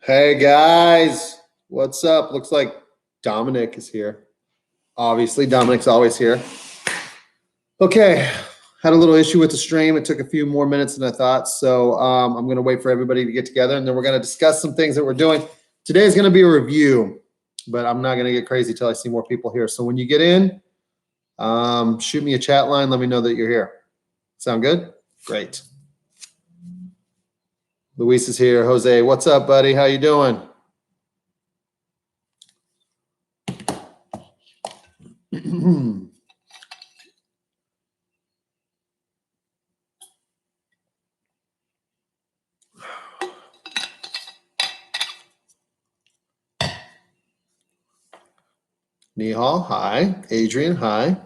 Hey guys, what's up? Looks like Dominic is here. Obviously, Dominic's always here. Okay, had a little issue with the stream. It took a few more minutes than I thought, so I'm going to wait for everybody to get together, and then we're going to discuss some things that we're doing. Today is going to be a review, but I'm not going to get crazy till I see more people here. So when you get in, shoot me a chat line. Let me know that you're here. Sound good? Great. Luis is here. Jose, what's up, buddy? How you doing? Nihal, hi. Adrian, hi.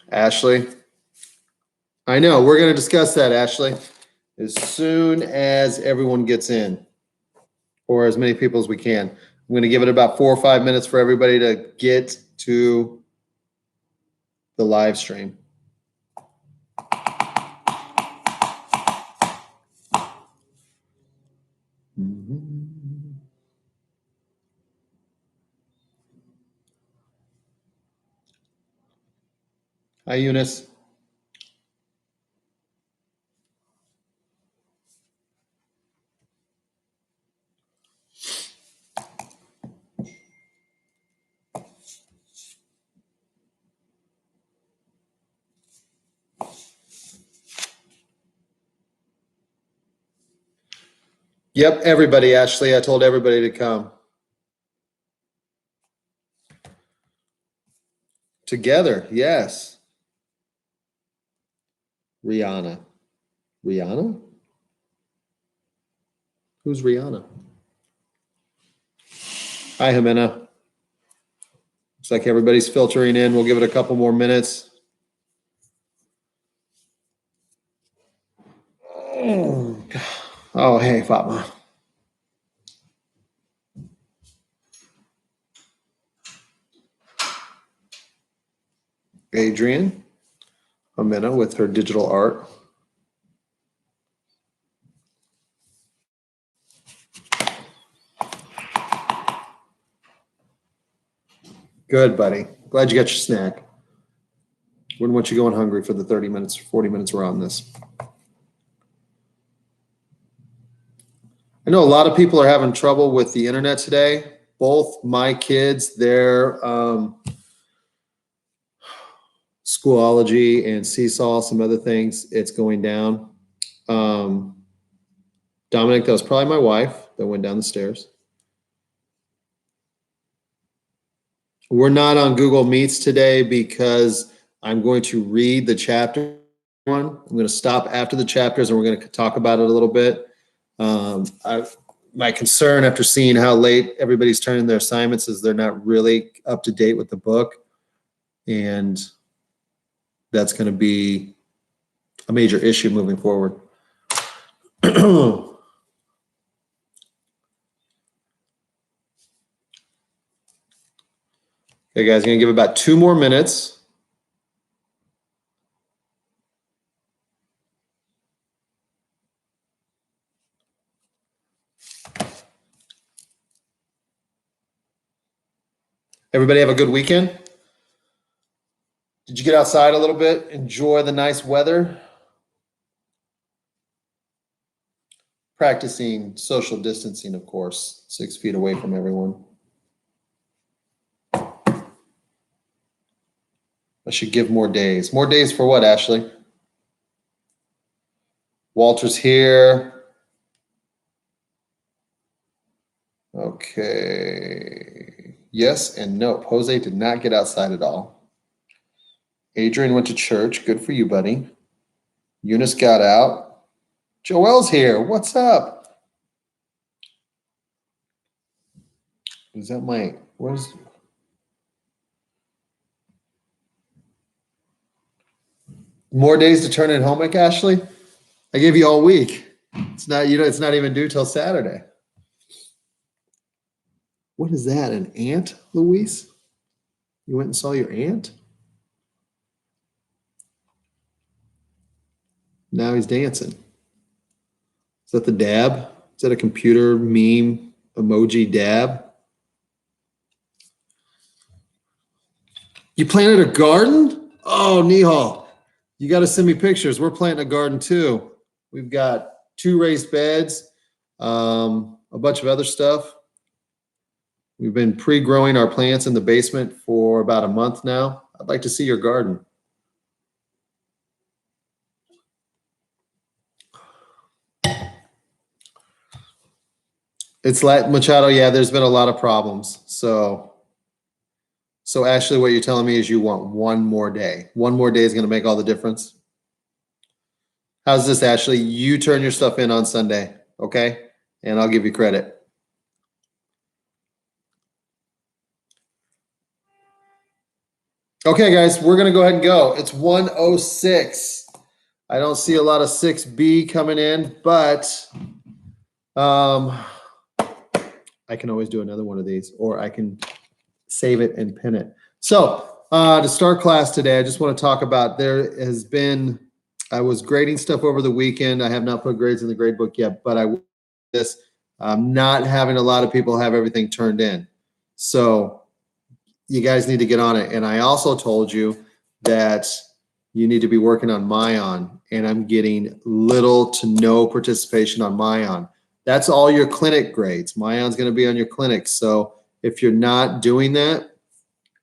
Ashley. I know, we're going to discuss that, Ashley, as soon as everyone gets in, or as many people as we can. I'm going to give it about 4 or 5 minutes for everybody to get to the live stream. Hi, Eunice. Yep, everybody, Ashley. I told everybody to come. Together, yes. Rihanna. Rihanna? Who's Rihanna? Hi, Jimena. Looks like everybody's filtering in. We'll give it a couple more minutes. Oh, hey, Fatma. Adrian. Jimena with her digital art. Good, buddy. Glad you got your snack. Wouldn't want you going hungry for the 30 minutes, 40 minutes we're on this. I know a lot of people are having trouble with the internet today. Both my kids, their Schoology and Seesaw, some other things, it's going down. Dominic, that was probably my wife that went down the stairs. We're not on Google Meets today because I'm going to read the chapter one. I'm going to stop after the chapters and we're going to talk about it a little bit. My concern after seeing how late everybody's turning their assignments is they're not really up to date with the book. And that's going to be a major issue moving forward. Okay, guys, going to give about 2 more minutes. Everybody have a good weekend? Did you get outside a little bit? Enjoy the nice weather? Practicing social distancing, of course, 6 feet away from everyone. I should give more days. More days for what, Ashley? Walter's here. Okay. Yes and no. Jose did not get outside at all. Adrian went to church. Good for you, buddy. Eunice got out. Joelle's here. What's up? Is that my, where's, more days to turn in homework, Ashley? I gave you all week. It's not, it's not even due till Saturday. What is that? An ant, Luis? You went and saw your aunt? Now he's dancing. Is that the dab? Is that a computer meme emoji dab? You planted a garden? Oh, Nihal, you got to send me pictures. We're planting a garden too. We've got 2 raised beds, a bunch of other stuff. We've been pre-growing our plants in the basement for about a month now. I'd like to see your garden. It's like Machado, yeah, there's been a lot of problems. So Ashley, what you're telling me is you want one more day. One more day is going to make all the difference. How's this, Ashley? You turn your stuff in on Sunday, okay? And I'll give you credit. Okay, guys, we're going to go ahead and go. It's 1:06. I don't see a lot of 6B coming in, but I can always do another one of these, or I can save it and pin it. So to start class today, I just want to talk about, I was grading stuff over the weekend. I have not put grades in the grade book yet, but I'm not having a lot of people have everything turned in. So you guys need to get on it. And I also told you that you need to be working on Mayan, and I'm getting little to no participation on Mayan. That's all your clinic grades. Mayan's going to be on your clinic. So if you're not doing that,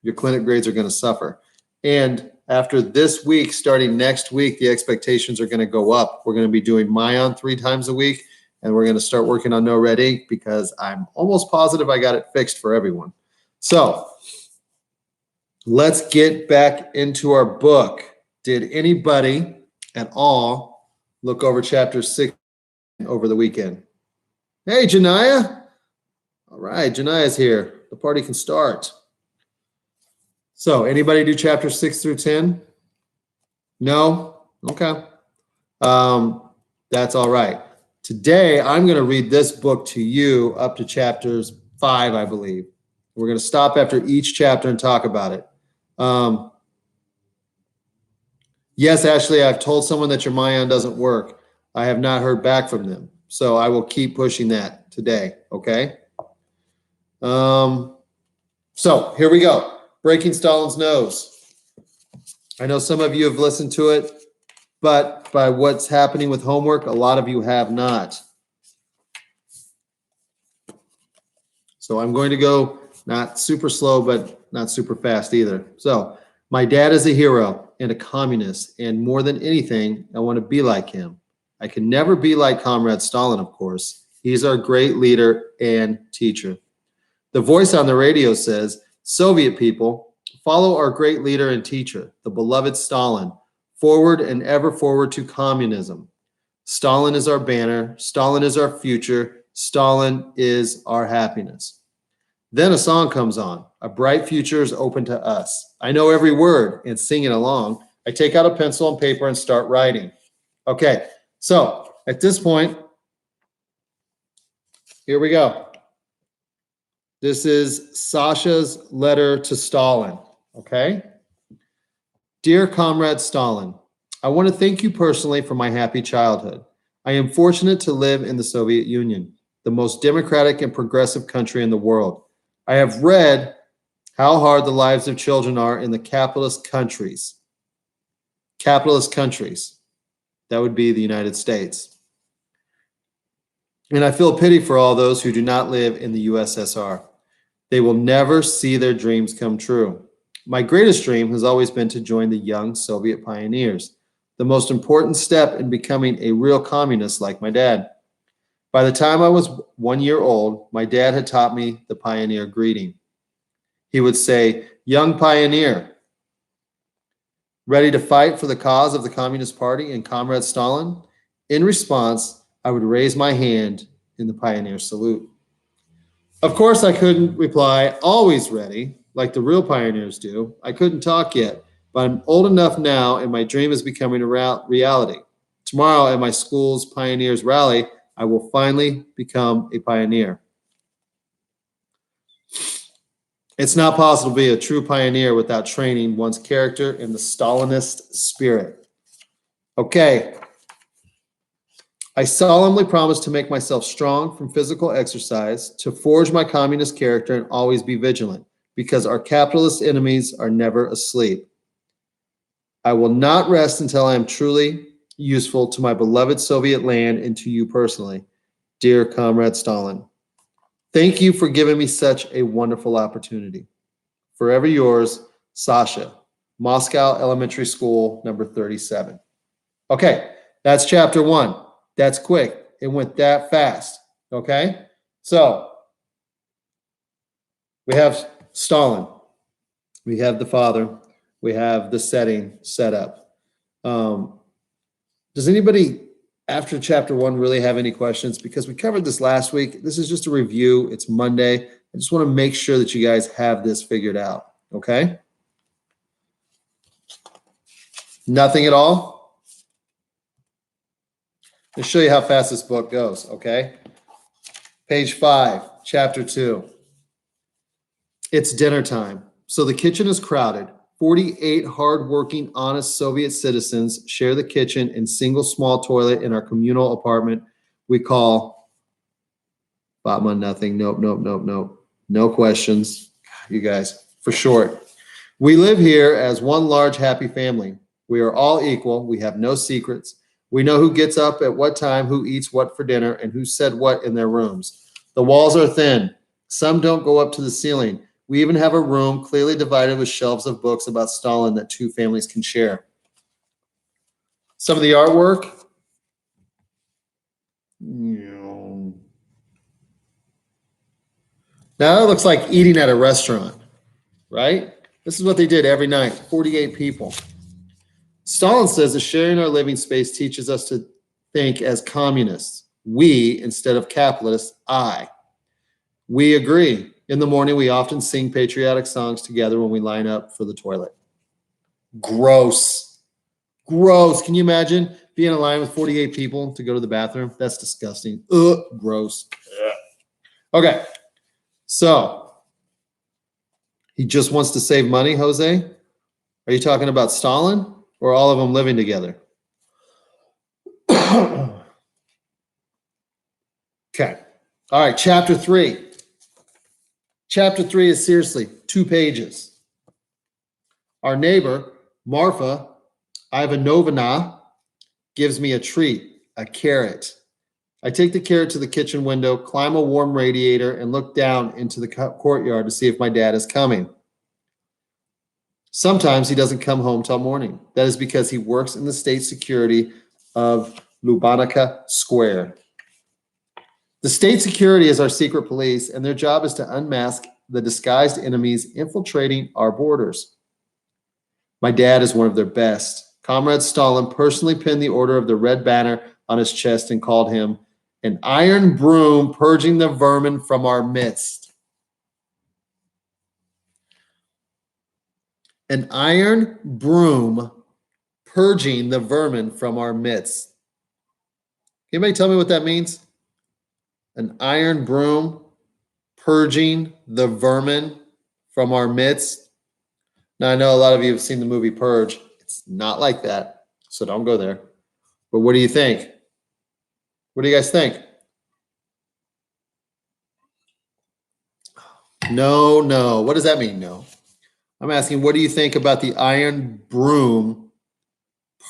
your clinic grades are going to suffer. And after this week, starting next week, the expectations are going to go up. We're going to be doing Mayan 3 times a week, and we're going to start working on No Red Ink because I'm almost positive I got it fixed for everyone. So let's get back into our book. Did anybody at all look over chapter 6 over the weekend? Hey, Janiyah. All right, Janiyah's here. The party can start. So anybody do chapter 6 through 10? No? Okay. That's all right. Today, I'm going to read this book to you up to chapters 5, I believe. We're going to stop after each chapter and talk about it. Yes, Ashley, I've told someone that your Mayan doesn't work. I have not heard back from them. So I will keep pushing that today, okay? So here we go. Breaking Stalin's Nose. I know some of you have listened to it, but by what's happening with homework, a lot of you have not. So I'm going to go not super slow, but not super fast either. So my dad is a hero and a communist, and more than anything, I want to be like him. I can never be like Comrade Stalin, of course. He's our great leader and teacher. The voice on the radio says, Soviet people, follow our great leader and teacher, the beloved Stalin, forward and ever forward to communism. Stalin is our banner. Stalin is our future. Stalin is our happiness. Then a song comes on. A bright future is open to us. I know every word and sing it along. I take out a pencil and paper and start writing. Okay, so at this point, here we go. This is Sasha's letter to Stalin, okay? Dear Comrade Stalin, I want to thank you personally for my happy childhood. I am fortunate to live in the Soviet Union, the most democratic and progressive country in the world. I have read how hard the lives of children are in the capitalist countries. Capitalist countries. That would be the United States. And I feel pity for all those who do not live in the USSR. They will never see their dreams come true. My greatest dream has always been to join the young Soviet pioneers, the most important step in becoming a real communist like my dad. By the time I was 1 year old, my dad had taught me the pioneer greeting. He would say, young pioneer, ready to fight for the cause of the Communist Party and Comrade Stalin? In response, I would raise my hand in the pioneer salute. Of course, I couldn't reply, always ready, like the real pioneers do. I couldn't talk yet, but I'm old enough now and my dream is becoming a reality. Tomorrow at my school's Pioneers Rally, I will finally become a pioneer. It's not possible to be a true pioneer without training one's character in the Stalinist spirit. Okay. I solemnly promise to make myself strong from physical exercise, to forge my communist character and always be vigilant, because our capitalist enemies are never asleep. I will not rest until I am truly useful to my beloved Soviet land and to you personally, dear Comrade Stalin. Thank you for giving me such a wonderful opportunity. Forever yours, Sasha, Moscow Elementary School, number 37. Okay, that's chapter 1. That's quick. It went that fast. Okay, so we have Stalin. We have the father. We have the setting set up. Does anybody after chapter 1 really have any questions? Because we covered this last week. This is just a review. It's Monday. I just want to make sure that you guys have this figured out. Okay? Nothing at all? I'll show you how fast this book goes. Okay? Page 5, chapter 2. It's dinner time. So the kitchen is crowded. 48 hardworking, honest Soviet citizens share the kitchen and single small toilet in our communal apartment we call Batman Nothing. Nope. No questions. You guys, for short. We live here as one large happy family. We are all equal. We have no secrets. We know who gets up at what time, who eats what for dinner, and who said what in their rooms. The walls are thin. Some don't go up to the ceiling. We even have a room clearly divided with shelves of books about Stalin that 2 families can share. Some of the artwork. Now that looks like eating at a restaurant, right? This is what they did every night, 48 people. Stalin says that sharing our living space teaches us to think as communists. We, instead of capitalists, I. We agree. In the morning, we often sing patriotic songs together when we line up for the toilet. Gross. Gross. Can you imagine being in a line with 48 people to go to the bathroom? That's disgusting. Ugh, gross. Okay. So, he just wants to save money, Jose? Are you talking about Stalin or all of them living together? Okay. All right, chapter 3. Chapter 3 is seriously 2 pages. Our neighbor, Marfa Ivanovna, gives me a treat, a carrot. I take the carrot to the kitchen window, climb a warm radiator, and look down into the courtyard to see if my dad is coming. Sometimes he doesn't come home till morning. That is because he works in the state security of Lubyanovka Square. The state security is our secret police, and their job is to unmask the disguised enemies infiltrating our borders. My dad is one of their best. Comrade Stalin personally pinned the Order of the Red Banner on his chest and called him an iron broom purging the vermin from our midst. An iron broom purging the vermin from our midst. Anybody tell me what that means? An iron broom purging the vermin from our midst. Now, I know a lot of you have seen the movie Purge. It's not like that, so don't go there. But what do you think? What do you guys think? No. What does that mean, no? I'm asking, what do you think about the iron broom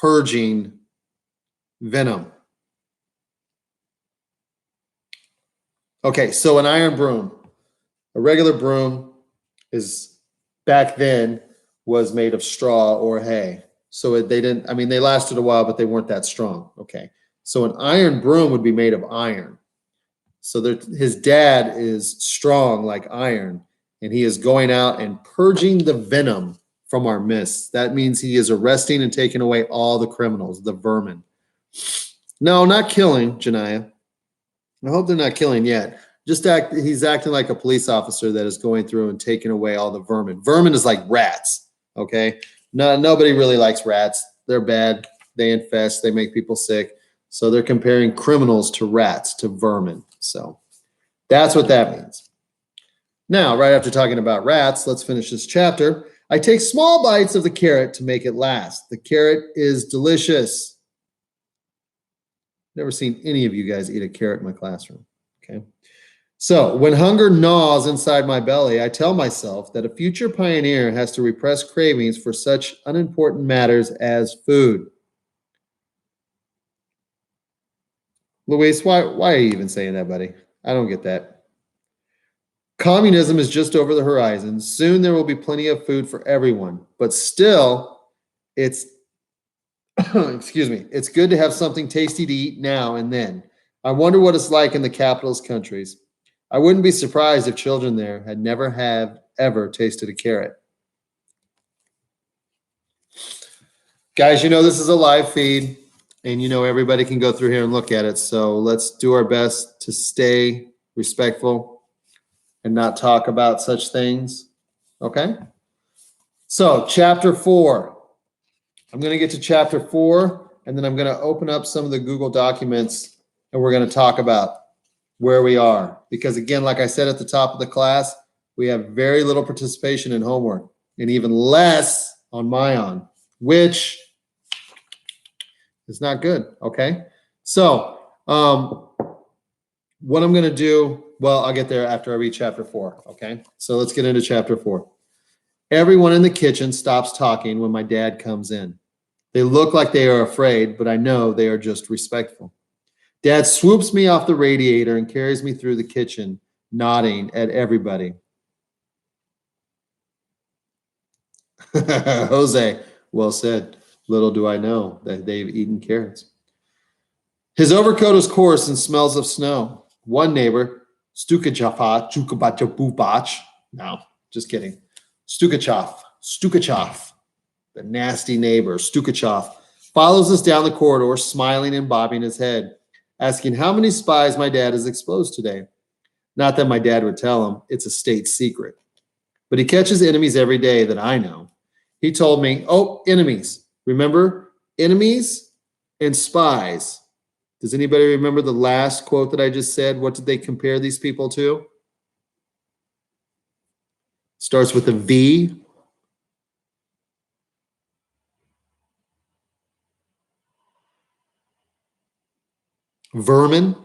purging venom? Okay, so an iron broom. A regular broom is, back then, was made of straw or hay. So they lasted a while, but they weren't that strong. Okay, so an iron broom would be made of iron. So his dad is strong like iron, and he is going out and purging the venom from our midst. That means he is arresting and taking away all the criminals, the vermin. No, not killing, Janaya. I hope they're not killing yet. He's acting like a police officer that is going through and taking away all the vermin. Vermin is like rats, okay? Nobody really likes rats. They're bad. they infest, they make people sick. So they're comparing criminals to rats, to vermin. So that's what that means. Now, right after talking about rats, let's finish this chapter. I take small bites of the carrot to make it last. The carrot is delicious. Never seen any of you guys eat a carrot in my classroom. Okay. So when hunger gnaws inside my belly, I tell myself that a future pioneer has to repress cravings for such unimportant matters as food. Luis, why are you even saying that, buddy? I don't get that. Communism is just over the horizon. Soon there will be plenty of food for everyone, but still, it's excuse me, it's good to have something tasty to eat now and then. I wonder what it's like in the capitalist countries. I wouldn't be surprised if children there had never ever tasted a carrot. Guys, you know this is a live feed, and you know everybody can go through here and look at it. So let's do our best to stay respectful and not talk about such things. Okay? So, chapter 4. I'm going to get to chapter 4, and then I'm going to open up some of the Google documents, and we're going to talk about where we are. Because again, like I said at the top of the class, we have very little participation in homework, and even less on Mayan, which is not good, okay? So, what I'm going to do, well, I'll get there after I read chapter 4, okay? So let's get into chapter 4. Everyone in the kitchen stops talking when my dad comes in. They look like they are afraid, but I know they are just respectful. Dad swoops me off the radiator and carries me through the kitchen, nodding at everybody. Jose, well said. Little do I know that they've eaten carrots. His overcoat is coarse and smells of snow. One neighbor, Stukachaf, Chukabachabubach, no, just kidding. Stukachaf, the nasty neighbor, Stukachaf, follows us down the corridor, smiling and bobbing his head, asking how many spies my dad has exposed today. Not that my dad would tell him, it's a state secret. But he catches enemies every day that I know. He told me, oh, enemies. Remember, enemies and spies. Does anybody remember the last quote that I just said? What did they compare these people to? Starts with a V. Vermin.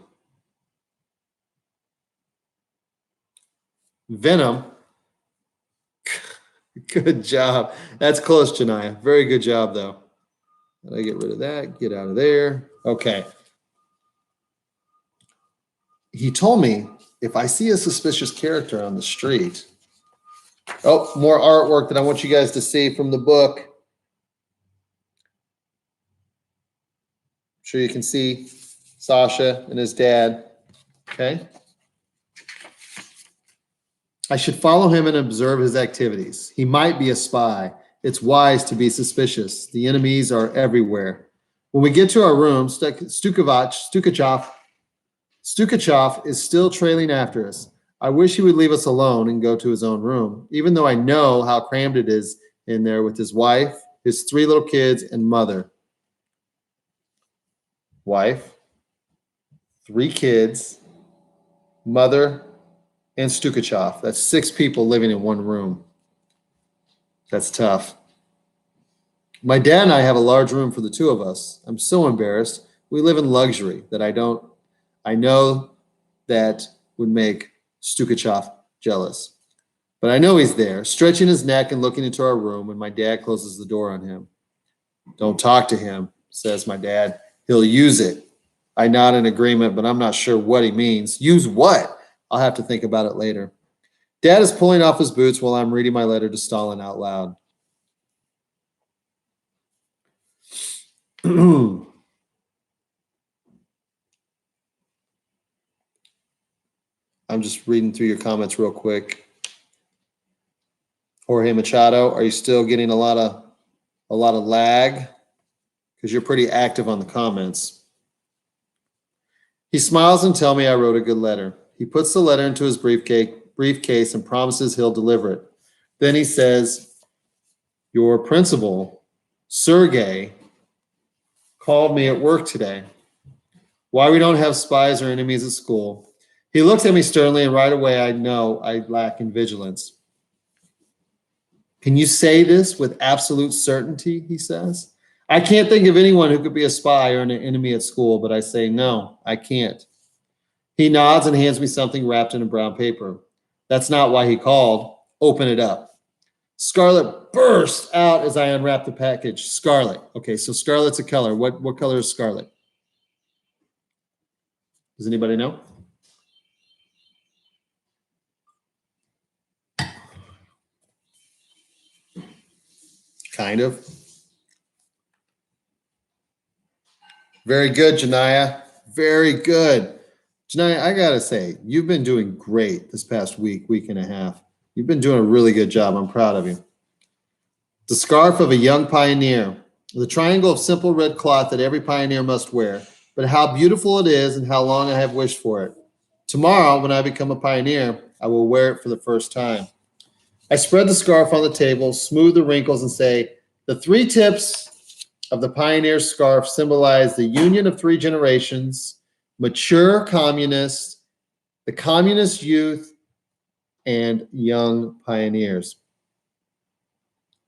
Venom. Good job. That's close, Janaya. Very good job, though. Did I get rid of that? Get out of there. Okay. He told me if I see a suspicious character on the street, oh, more artwork that I want you guys to see from the book. I'm sure you can see Sasha and his dad. Okay. I should follow him and observe his activities. He might be a spy. It's wise to be suspicious. The enemies are everywhere. When we get to our room, Stukachaf is still trailing after us. I wish he would leave us alone and go to his own room, even though I know how crammed it is in there with his wife, his 3 little kids, and mother. Wife, 3 kids, mother, and Stukachaf. That's 6 people living in one room. That's tough. My dad and I have a large room for the 2 of us. I'm so embarrassed. We live in luxury that I know that would make Stukachaf jealous. But I know he's there, stretching his neck and looking into our room when my dad closes the door on him. Don't talk to him, says my dad. He'll use it. I nod in agreement, but I'm not sure what he means. Use what? I'll have to think about it later. Dad is pulling off his boots while I'm reading my letter to Stalin out loud. I'm just reading through your comments real quick. Jorge Machado, are you still getting a lot of lag? Because you're pretty active on the comments. He smiles and tells me I wrote a good letter. He puts the letter into his briefcase and promises he'll deliver it. Then he says, your principal, Sergey, called me at work today. Why we don't have spies or enemies at school. He looks at me sternly, and right away I know I lack in vigilance. Can you say this with absolute certainty, he says. I can't think of anyone who could be a spy or an enemy at school, but I say, no, I can't. He nods and hands me something wrapped in a brown paper. That's not why he called. Open it up. Scarlet burst out as I unwrapped the package. Scarlet. Okay, so scarlet's a color. What color is scarlet? Does anybody know? Kind of. Very good, Janaya. Very good. Janaya, I got to say, you've been doing great this past week and a half. You've been doing a really good job. I'm proud of you. The scarf of a young pioneer, the triangle of simple red cloth that every pioneer must wear, but how beautiful it is and how long I have wished for it. Tomorrow, when I become a pioneer, I will wear it for the first time. I spread the scarf on the table, smooth the wrinkles, and say, the 3 tips of the pioneer scarf symbolize the union of 3 generations, mature communists, the communist youth, and young pioneers.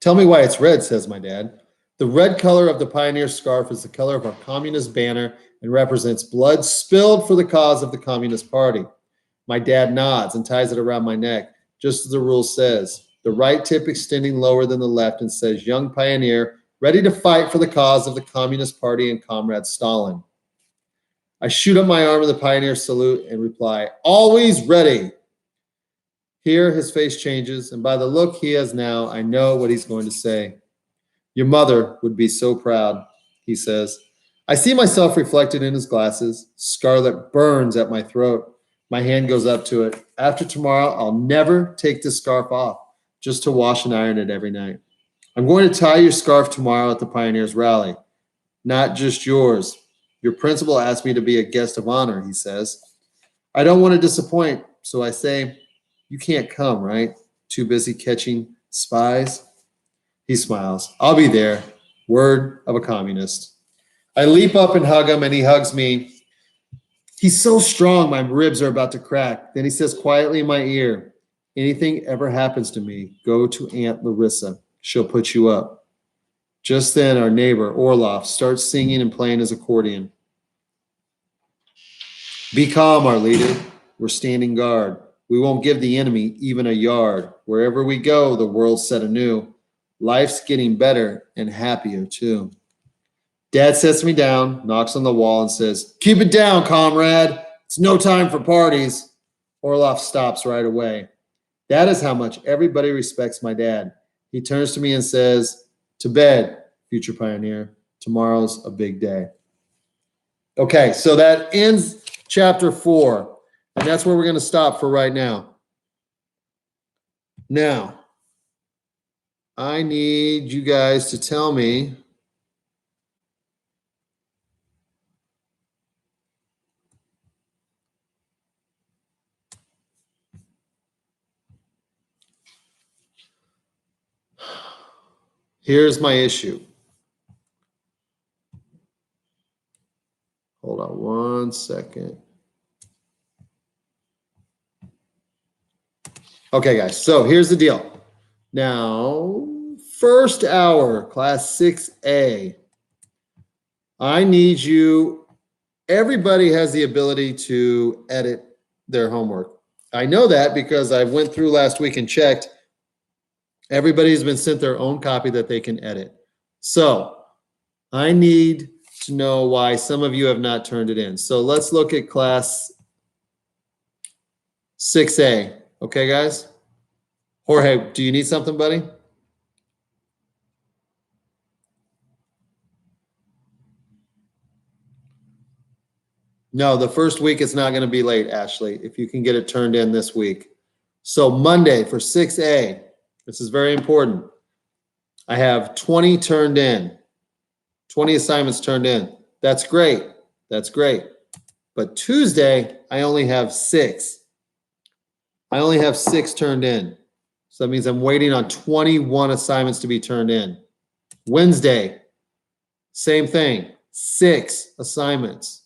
Tell me why it's red, says my dad. The red color of the pioneer scarf is the color of our communist banner and represents blood spilled for the cause of the Communist Party. My dad nods and ties it around my neck, just as the rule says, the right tip extending lower than the left, and says, young pioneer, ready to fight for the cause of the Communist Party and Comrade Stalin. I shoot up my arm in the pioneer salute and reply, always ready. Here his face changes, and by the look he has now, I know what he's going to say. Your mother would be so proud, he says. I see myself reflected in his glasses. Scarlet burns at my throat. My hand goes up to it. After tomorrow, I'll never take this scarf off, just to wash and iron it every night. I'm going to tie your scarf tomorrow at the Pioneers Rally. Not just yours. Your principal asked me to be a guest of honor, he says. I don't want to disappoint, so I say, you can't come, right? Too busy catching spies? He smiles. I'll be there. Word of a communist. I leap up and hug him, and he hugs me. He's so strong, my ribs are about to crack. Then he says quietly in my ear, anything ever happens to me, go to Aunt Larissa. She'll put you up. Just then, our neighbor, Orloff, starts singing and playing his accordion. Be calm, our leader. We're standing guard. We won't give the enemy even a yard. Wherever we go, the world's set anew. Life's getting better and happier, too. Dad sets me down, knocks on the wall, and says, keep it down, comrade. It's no time for parties. Orloff stops right away. That is how much everybody respects my dad. He turns to me and says, to bed, future pioneer. Tomorrow's a big day. Okay, so that ends chapter 4. And that's where we're going to stop for right now. Now, I need you guys to tell me here's my issue. Hold on one second. Okay, guys, so here's the deal. Now, first hour, class 6A. I need you, everybody has the ability to edit their homework. I know that because I went through last week and checked. Everybody's been sent their own copy that they can edit. So I need to know why some of you have not turned it in. So let's look at class 6A. Okay, guys? Jorge, do you need something, buddy? No, the first week it's not going to be late, Ashley, if you can get it turned in this week. So Monday for 6A, this is very important. I have 20 turned in, 20 assignments turned in. That's great. That's great. But Tuesday, I only have 6. I only have 6 turned in. So that means I'm waiting on 21 assignments to be turned in. Wednesday, same thing. 6 assignments.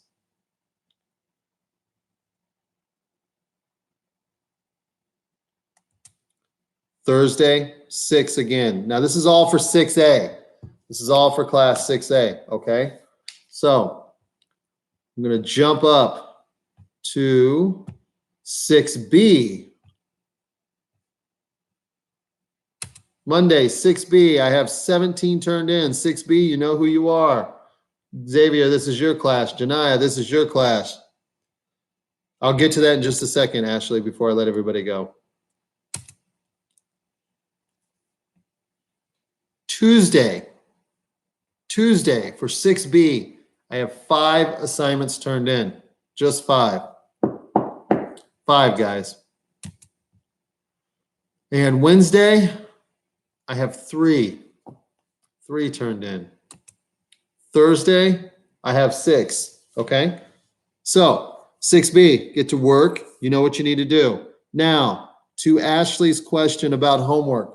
Thursday, 6 again. Now, this is all for 6A. This is all for class 6A, okay? So, I'm going to jump up to 6B. Monday, 6B. I have 17 turned in. 6B, you know who you are. Xavier, this is your class. Janaya, this is your class. I'll get to that in just a second, Ashley, before I let everybody go. Tuesday for 6B, I have 5 assignments turned in. Just 5. 5, guys. And Wednesday, I have 3. 3 turned in. Thursday, I have 6. Okay? So, 6B, get to work. You know what you need to do. Now, to Ashley's question about homework.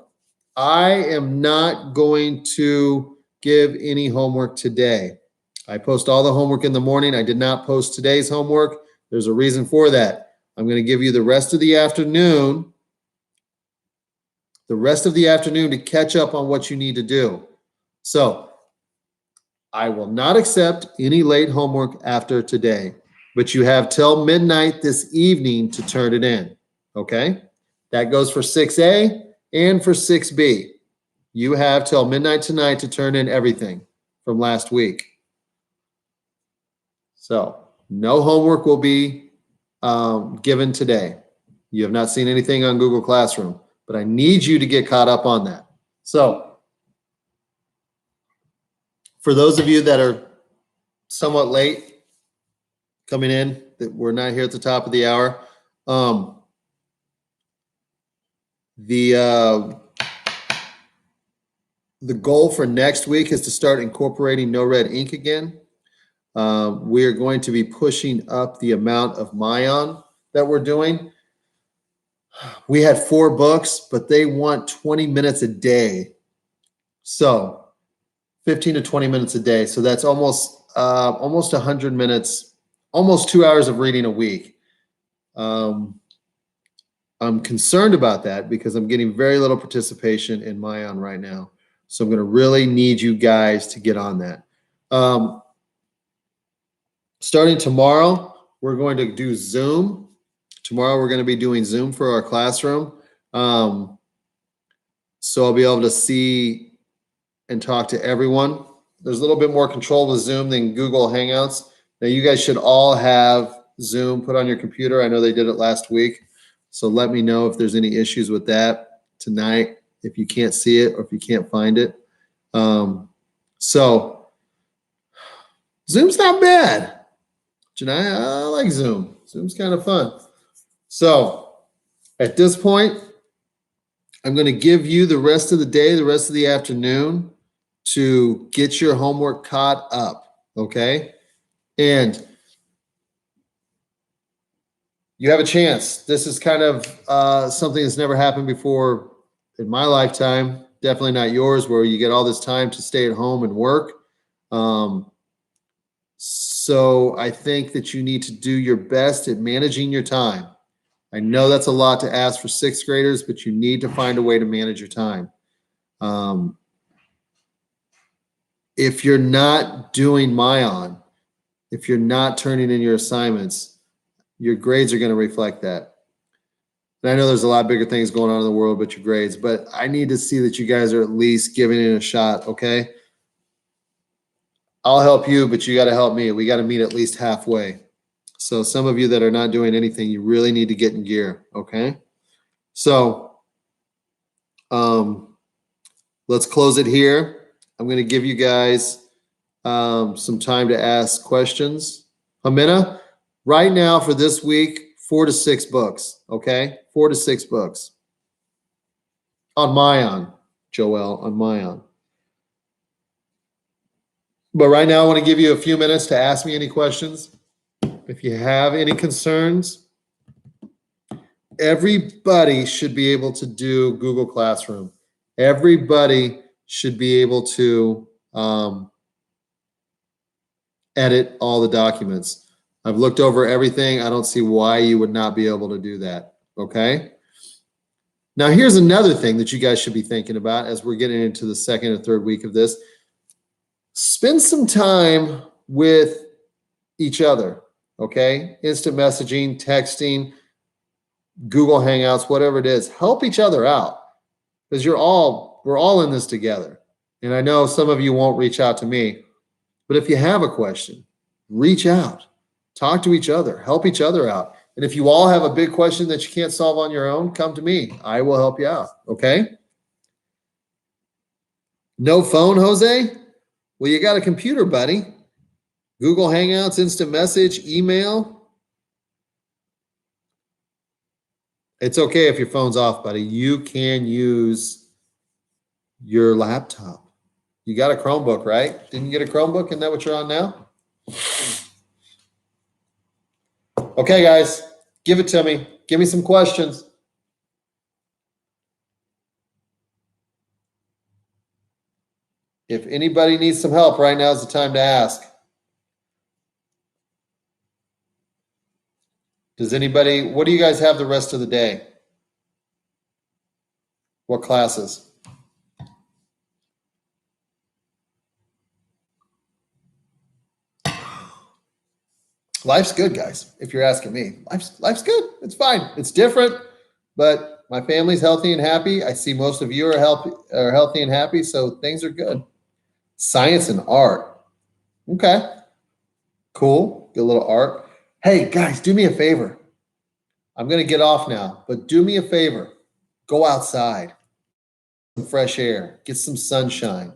I am not going to give any homework today. I post all the homework in the morning. I did not post today's homework. There's a reason for that. I'm going to give you the rest of the afternoon. The rest of the afternoon to catch up on what you need to do. So, I will not accept any late homework after today, but you have till midnight this evening to turn it in. Okay? That goes for 6A. And for 6B, you have till midnight tonight to turn in everything from last week. So no homework will be given today. You have not seen anything on Google Classroom, but I need you to get caught up on that. So for those of you that are somewhat late coming in, that we're not here at the top of the hour, the goal for next week is to start incorporating No Red Ink again. We are going to be pushing up the amount of Mayan that we're doing. We had 4 books, but they want 20 minutes a day. So 15 to 20 minutes a day. So that's almost 100 minutes, almost 2 hours of reading a week. I'm concerned about that because I'm getting very little participation in Mayan right now. So I'm going to really need you guys to get on that. Starting tomorrow, we're going to do Zoom. Tomorrow, we're going to be doing Zoom for our classroom. So I'll be able to see and talk to everyone. There's a little bit more control with Zoom than Google Hangouts. Now, you guys should all have Zoom put on your computer. I know they did it last week. So let me know if there's any issues with that tonight, if you can't see it or if you can't find it. So Zoom's not bad. Janai, I like Zoom. Zoom's kind of fun. So at this point, I'm going to give you the rest of the day, the rest of the afternoon to get your homework caught up, okay? And you have a chance. This is kind of something that's never happened before in my lifetime, definitely not yours, where you get all this time to stay at home and work. So I think that you need to do your best at managing your time. I know that's a lot to ask for 6th graders, but you need to find a way to manage your time. If you're not doing Mayan, if you're not turning in your assignments, your grades are going to reflect that. And I know there's a lot bigger things going on in the world but your grades, but I need to see that you guys are at least giving it a shot, okay? I'll help you, but you got to help me. We got to meet at least halfway. So some of you that are not doing anything, you really need to get in gear, okay? So let's close it here. I'm going to give you guys some time to ask questions. Hamina, right now for this week, 4 to 6 books, okay? 4 to 6 books. On Mayan, Joel, on Mayan. But right now, I want to give you a few minutes to ask me any questions. If you have any concerns, everybody should be able to do Google Classroom. Everybody should be able to edit all the documents. I've looked over everything. I don't see why you would not be able to do that. Okay. Now, here's another thing that you guys should be thinking about as we're getting into the second or third week of this. Spend some time with each other. Okay. Instant messaging, texting, Google Hangouts, whatever it is. Help each other out because we're all in this together. And I know some of you won't reach out to me, but if you have a question, reach out, talk to each other, help each other out. And if you all have a big question that you can't solve on your own, come to me. I will help you out. Okay. No phone, Jose? Well, you got a computer, buddy. Google Hangouts, instant message, email. It's okay if your phone's off, buddy. You can use your laptop. You got a Chromebook, right? Didn't you get a Chromebook? Isn't that what you're on now? Okay, guys, give it to me. Give me some questions. If anybody needs some help, right now is the time to ask. Does anybody, what do you guys have the rest of the day? What classes? Life's good, guys. If you're asking me, life's good. It's fine. It's different, but my family's healthy and happy. I see most of you are healthy and happy, so things are good. Science and art. Okay. Cool. Get a little art. Hey, guys, do me a favor. I'm going to get off now, but do me a favor. Go outside. Some fresh air. Get some sunshine.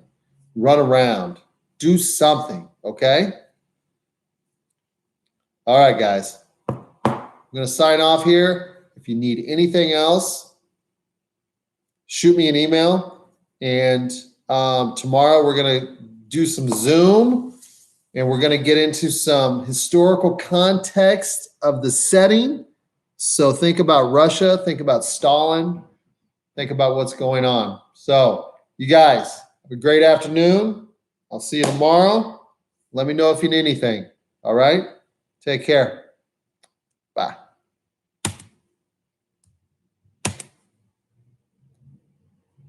Run around. Do something, okay? All right, guys. I'm going to sign off here. If you need anything else, shoot me an email. And tomorrow we're going to do some Zoom, and we're going to get into some historical context of the setting. So think about Russia, think about Stalin, think about what's going on. So you guys have a great afternoon. I'll see you tomorrow. Let me know if you need anything. All right? Take care.